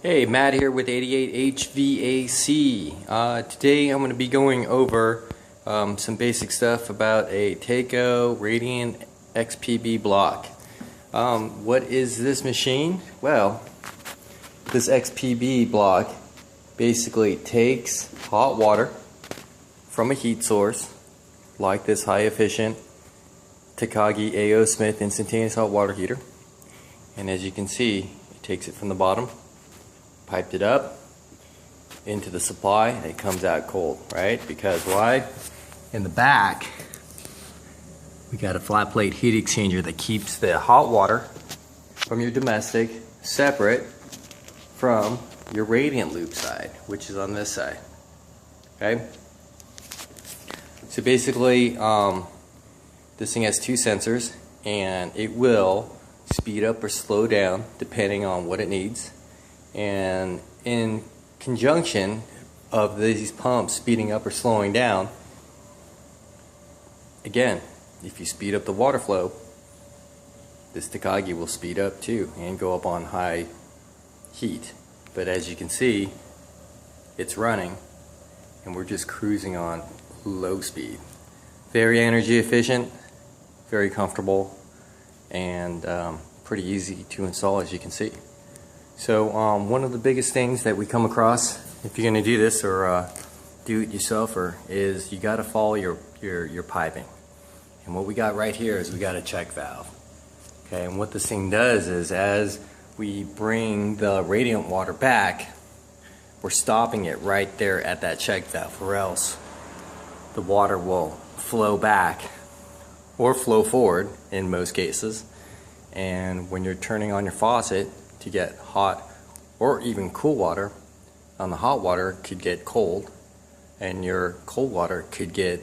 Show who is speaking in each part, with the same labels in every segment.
Speaker 1: Hey, Matt here with 88 HVAC. Today I'm going to be going over some basic stuff about a Taco Radiant XPB block. What is this machine? Well, this XPB block basically takes hot water from a heat source like this high efficient Takagi A.O. Smith instantaneous hot water heater, and as you can see, it takes it from the bottom, piped it up into the supply, and it comes out cold, right? Because why? In the back we got a flat plate heat exchanger that keeps the hot water from your domestic separate from your radiant loop side, which is on this side. Okay, so basically this thing has two sensors, and it will speed up or slow down depending on what it needs. And in conjunction of these pumps speeding up or slowing down, again, if you speed up the water flow, this Takagi will speed up too and go up on high heat. But as you can see, it's running and we're just cruising on low speed. Very energy efficient, very comfortable, and pretty easy to install, as you can see. So one of the biggest things that we come across if you're going to do this or do it yourself is you got to follow your piping. And what we got right here is we got a check valve. Okay, and what this thing does is as we bring the radiant water back, we're stopping it right there at that check valve, or else the water will flow back or flow forward in most cases. And when you're turning on your faucet to get hot or even cool water, on the hot water could get cold, and your cold water could get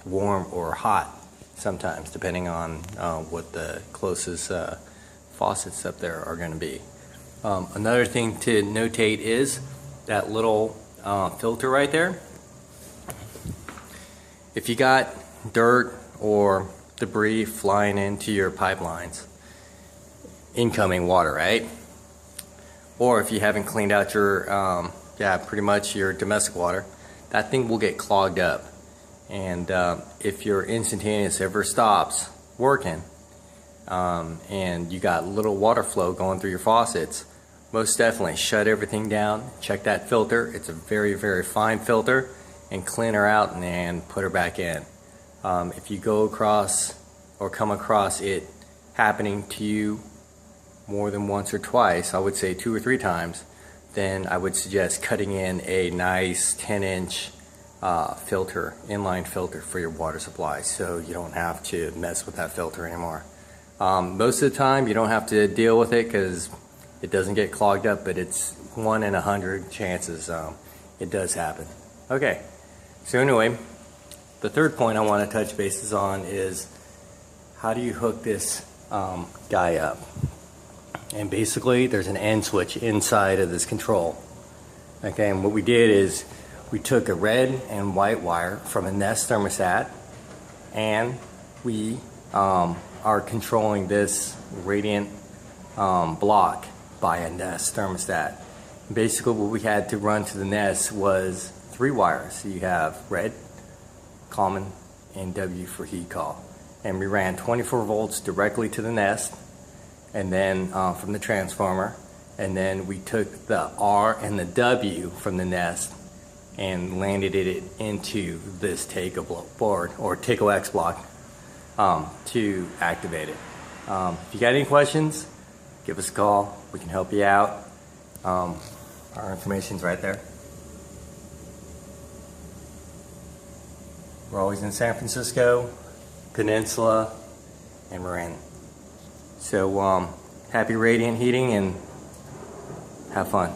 Speaker 1: warm or hot sometimes, depending on what the closest faucets up there are going to be. Another thing to notate is that little filter right there. If you got dirt or debris flying into your pipelines, incoming water, right? Or if you haven't cleaned out your, pretty much your domestic water, that thing will get clogged up. And if your instantaneous ever stops working, and you got little water flow going through your faucets, most definitely shut everything down, check that filter. It's a very, very fine filter, and clean her out and put her back in. If you go across or come across it happening to you more than once or twice, I would say 2 or 3 times, then I would suggest cutting in a nice 10-inch filter, inline filter for your water supply, so you don't have to mess with that filter anymore. Most of the time you don't have to deal with it because it doesn't get clogged up, but it's 1 in 100 chances it does happen. Okay, so anyway, the third point I want to touch bases on is how do you hook this guy up. And basically there's an end switch inside of this control. Okay, and what we did is we took a red and white wire from a Nest thermostat, and we are controlling this radiant block by a Nest thermostat. Basically what we had to run to the Nest was 3 wires. So you have red, common, and W for heat call. And we ran 24 volts directly to the Nest, and then from the transformer, and then we took the R and the W from the Nest and landed it into this Taco board, or Taco X block, to activate it. If you got any questions, give us a call. We can help you out. Our information's right there. We're always in San Francisco, Peninsula, and Marin. So happy radiant heating and have fun.